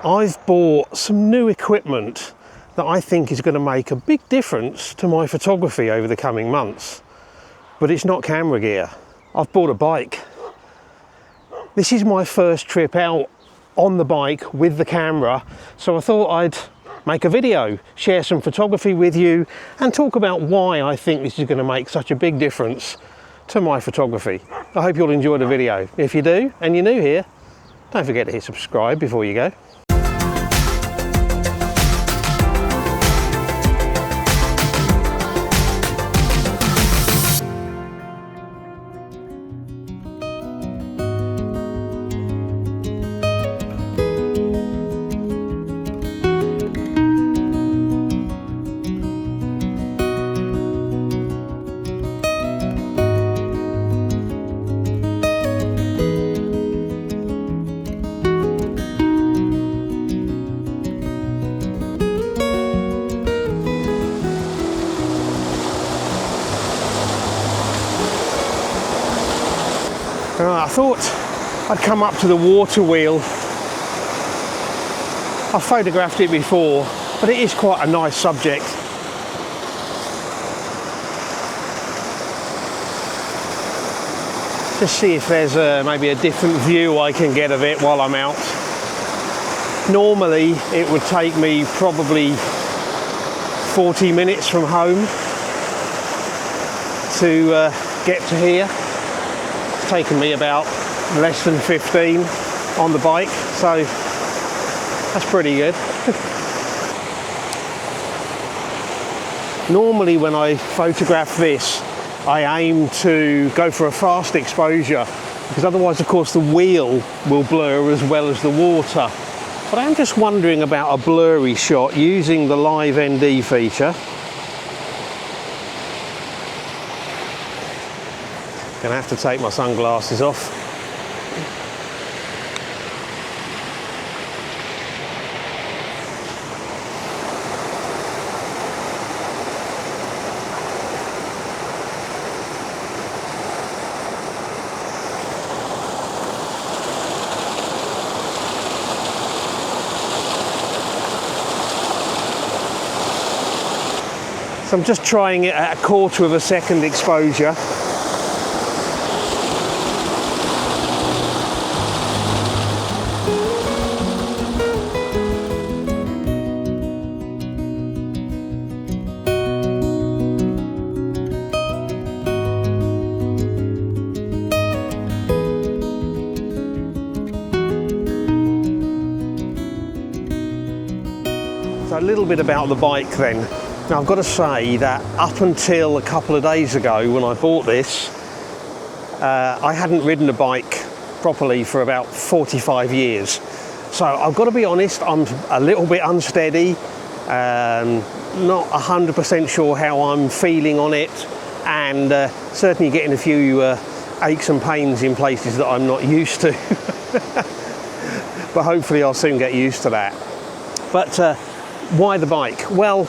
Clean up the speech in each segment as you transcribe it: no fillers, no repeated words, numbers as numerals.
I've bought some new equipment that I think is going to make a big difference to my photography over the coming months. But it's not camera gear. I've bought a bike. This is my first trip out on the bike with the camera, so I thought I'd make a video, share some photography with you, and talk about why I think this is going to make such a big difference to my photography. I hope you'll enjoy the video. If you do, and you're new here, don't forget to hit subscribe before you go. I thought I'd come up to the water wheel. I've photographed it before, but it is quite a nice subject. Just see if there's maybe a different view I can get of it while I'm out. Normally it would take me probably 40 minutes from home to get to here. Taken me about less than 15 on the bike, so that's pretty good. Normally when I photograph this, I aim to go for a fast exposure, because otherwise of course the wheel will blur as well as the water. But I'm just wondering about a blurry shot using the live ND feature. Gonna have to take my sunglasses off. So I'm just trying it at 1/4 of a second exposure. So a little bit about the bike then. Now I've got to say that up until a couple of days ago when I bought this, I hadn't ridden a bike properly for about 45 years. So I've got to be honest, I'm a little bit unsteady, not 100% sure how I'm feeling on it, and certainly getting a few aches and pains in places that I'm not used to. But hopefully I'll soon get used to that. But why the bike? Well,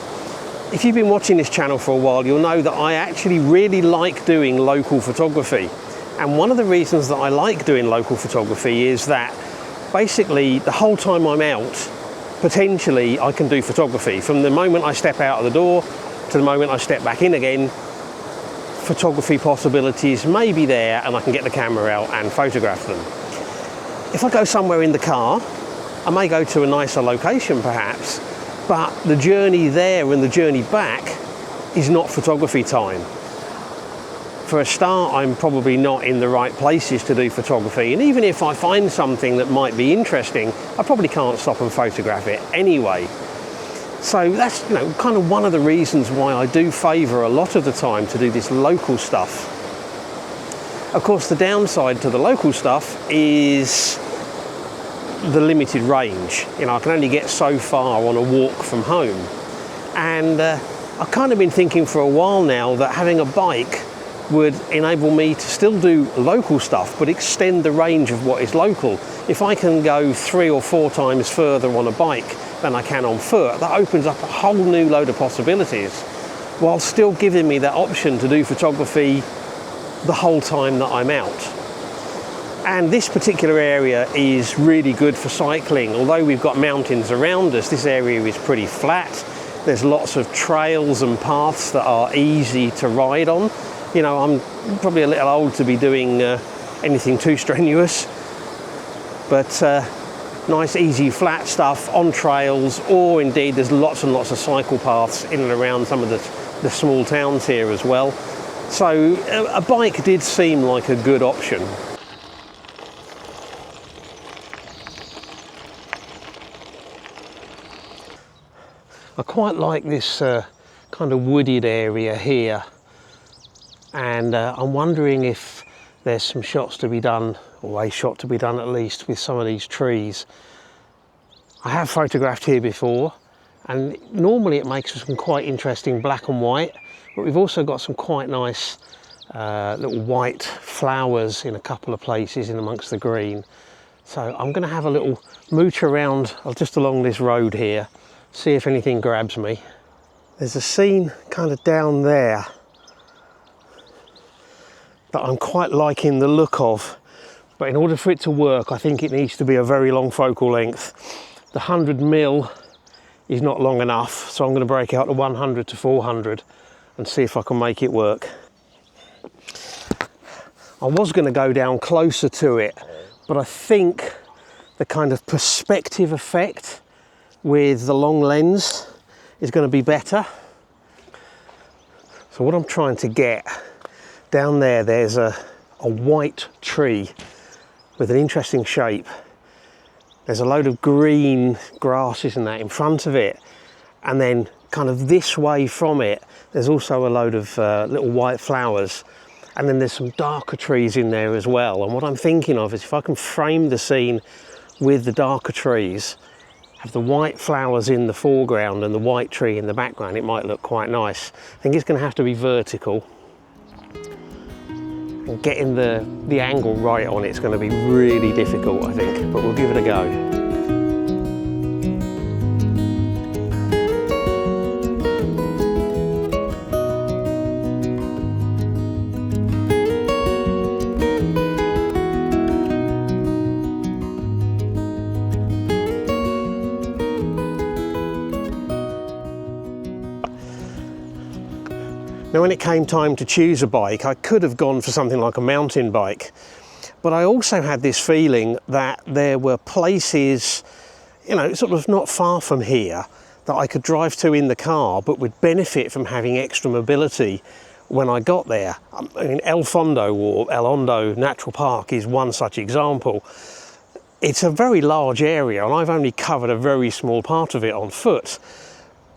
if you've been watching this channel for a while, you'll know that I actually really like doing local photography. And one of the reasons that I like doing local photography is that basically the whole time I'm out, potentially I can do photography. From the moment I step out of the door to the moment I step back in again, photography possibilities may be there and I can get the camera out and photograph them. If I go somewhere in the car, I may go to a nicer location perhaps, but the journey there and the journey back is not photography time. For a start, I'm probably not in the right places to do photography, and even if I find something that might be interesting, I probably can't stop and photograph it anyway. So that's, you know, kind of one of the reasons why I do favour a lot of the time to do this local stuff. Of course, the downside to the local stuff is the limited range. You know, I can only get so far on a walk from home, and I've kind of been thinking for a while now that having a bike would enable me to still do local stuff but extend the range of what is local. If I can go 3 or 4 times further on a bike than I can on foot, that opens up a whole new load of possibilities while still giving me that option to do photography the whole time that I'm out. And this particular area is really good for cycling. Although we've got mountains around us, this area is pretty flat. There's lots of trails and paths that are easy to ride on. You know, I'm probably a little old to be doing anything too strenuous, but nice easy flat stuff on trails, or indeed there's lots and lots of cycle paths in and around some of the small towns here as well. So a bike did seem like a good option. I quite like this kind of wooded area here, and I'm wondering if there's some shots to be done, or a shot to be done at least, with some of these trees. I have photographed here before, and normally it makes some quite interesting black and white, but we've also got some quite nice little white flowers in a couple of places in amongst the green. So I'm going to have a little mooch around just along this road here, see if anything grabs me. There's a scene kind of down there that I'm quite liking the look of, but in order for it to work I think it needs to be a very long focal length. The 100mm is not long enough, so I'm going to break out the 100 to 400 and see if I can make it work. I was going to go down closer to it, but I think the kind of perspective effect with the long lens is going to be better. So what I'm trying to get down there, there's a white tree with an interesting shape. There's a load of green grasses and that in front of it, and then kind of this way from it there's also a load of little white flowers, and then there's some darker trees in there as well. And what I'm thinking of is if I can frame the scene with the darker trees, have the white flowers in the foreground and the white tree in the background, it might look quite nice. I think it's going to have to be vertical, and getting the angle right on it's going to be really difficult, I think, but we'll give it a go. Now, when it came time to choose a bike, I could have gone for something like a mountain bike, but I also had this feeling that there were places, you know, sort of not far from here that I could drive to in the car, but would benefit from having extra mobility when I got there. I mean, El Fondo or El Hondo Natural Park is one such example. It's a very large area, and I've only covered a very small part of it on foot.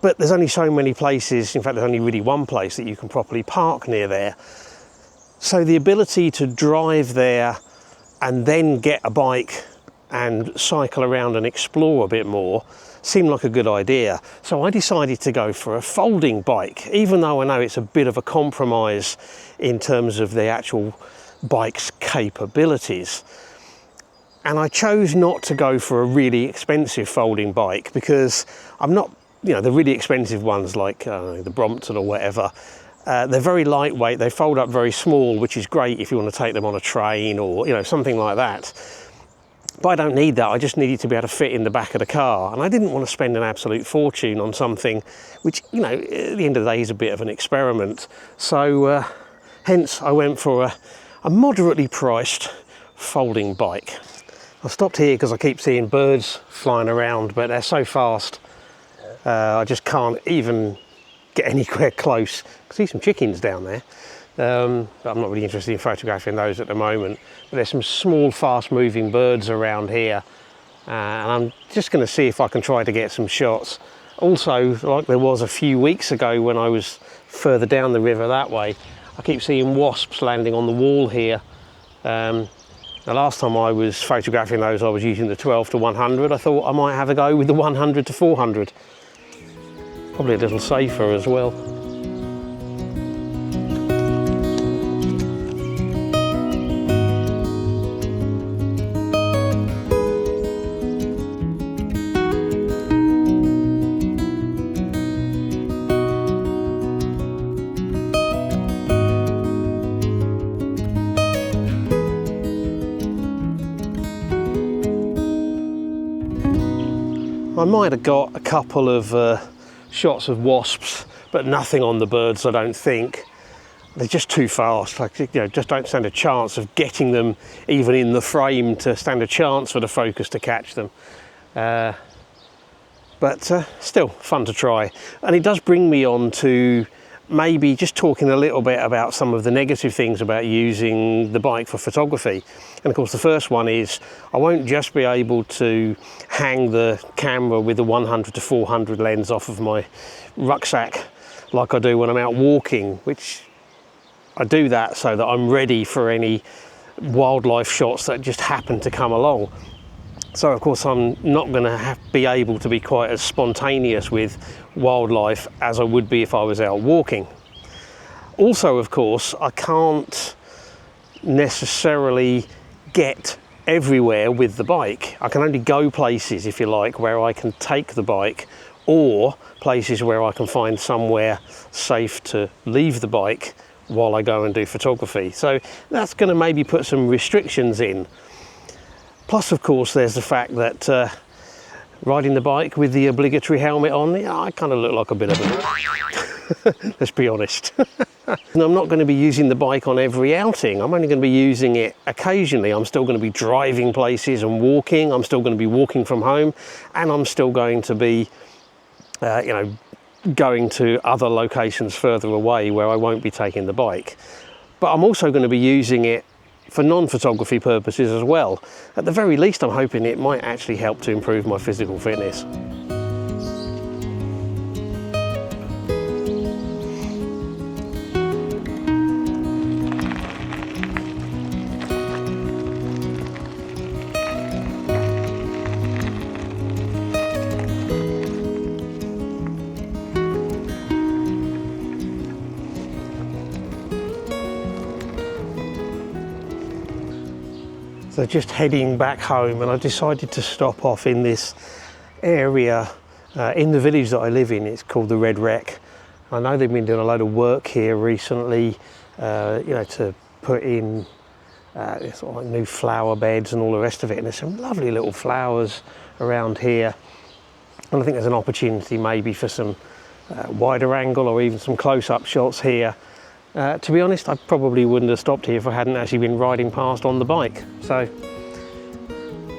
But there's only so many places, in fact there's only really one place that you can properly park near there. So the ability to drive there and then get a bike and cycle around and explore a bit more seemed like a good idea. So I decided to go for a folding bike, even though I know it's a bit of a compromise in terms of the actual bike's capabilities. And I chose not to go for a really expensive folding bike because I'm not, you know, the really expensive ones like the Brompton or whatever, they're very lightweight, they fold up very small, which is great if you want to take them on a train or, you know, something like that. But I don't need that, I just needed to be able to fit in the back of the car, and I didn't want to spend an absolute fortune on something which, you know, at the end of the day is a bit of an experiment. So hence I went for a moderately priced folding bike. I stopped here because I keep seeing birds flying around, but they're so fast I just can't even get anywhere close. I can see some chickens down there, but I'm not really interested in photographing those at the moment. But there's some small fast moving birds around here, and I'm just going to see if I can try to get some shots. Also, like there was a few weeks ago when I was further down the river that way, I keep seeing wasps landing on the wall here. The last time I was photographing those I was using the 12 to 100. I thought I might have a go with the 100 to 400. Probably a little safer as well. I might have got a couple of shots of wasps, but nothing on the birds, I don't think. They're just too fast. Like, you know, just don't stand a chance of getting them even in the frame to stand a chance for the focus to catch them. But still fun to try. And it does bring me on to maybe just talking a little bit about some of the negative things about using the bike for photography. And of course the first one is I won't just be able to hang the camera with the 100 to 400 lens off of my rucksack like I do when I'm out walking, which I do that so that I'm ready for any wildlife shots that just happen to come along. So of course I'm not going to be able to be quite as spontaneous with wildlife as I would be if I was out walking. Also, of course, I can't necessarily get everywhere with the bike. I can only go places, if you like, where I can take the bike, or places where I can find somewhere safe to leave the bike while I go and do photography. So that's going to maybe put some restrictions in. Plus, of course, there's the fact that riding the bike with the obligatory helmet on, yeah, I kind of look like a bit of a... Let's be honest. And I'm not going to be using the bike on every outing. I'm only going to be using it occasionally. I'm still going to be driving places and walking. I'm still going to be walking from home, and I'm still going to be, you know, going to other locations further away where I won't be taking the bike. But I'm also going to be using it for non-photography purposes as well. At the very least, I'm hoping it might actually help to improve my physical fitness. So just heading back home, and I decided to stop off in this area in the village that I live in. It's called the Red Wreck. I know they've been doing a load of work here recently, you know, to put in sort of like new flower beds and all the rest of it. And there's some lovely little flowers around here. And I think there's an opportunity maybe for some wider angle or even some close-up shots here. To be honest, I probably wouldn't have stopped here if I hadn't actually been riding past on the bike. So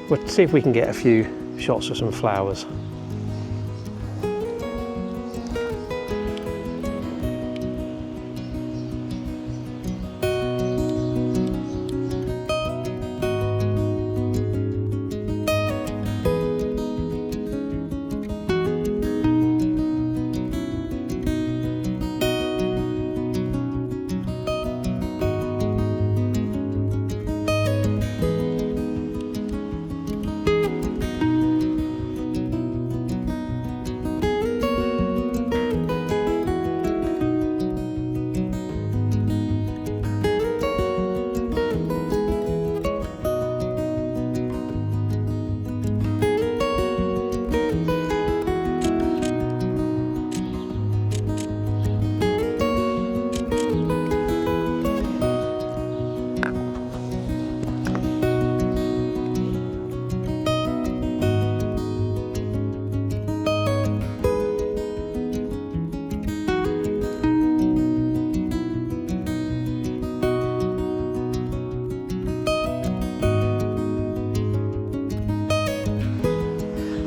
we'll see if we can get a few shots of some flowers.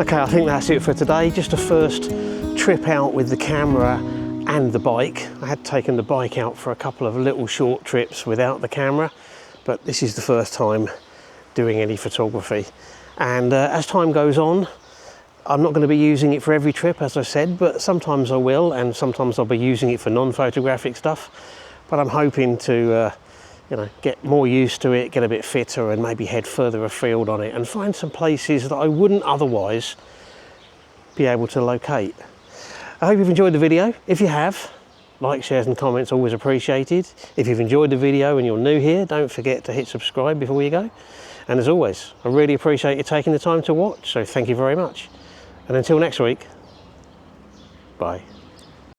Okay, I think that's it for today. Just a first trip out with the camera and the bike. I had taken the bike out for a couple of little short trips without the camera, but this is the first time doing any photography. And as time goes on, I'm not going to be using it for every trip, as I said, but sometimes I will, and sometimes I'll be using it for non-photographic stuff. But I'm hoping to you know, get more used to it, get a bit fitter, and maybe head further afield on it and find some places that I wouldn't otherwise be able to locate. I hope you've enjoyed the video. If you have, like, shares and comments always appreciated. If you've enjoyed the video and you're new here, don't forget to hit subscribe before you go. And as always, I really appreciate you taking the time to watch, so thank you very much. And until next week, bye.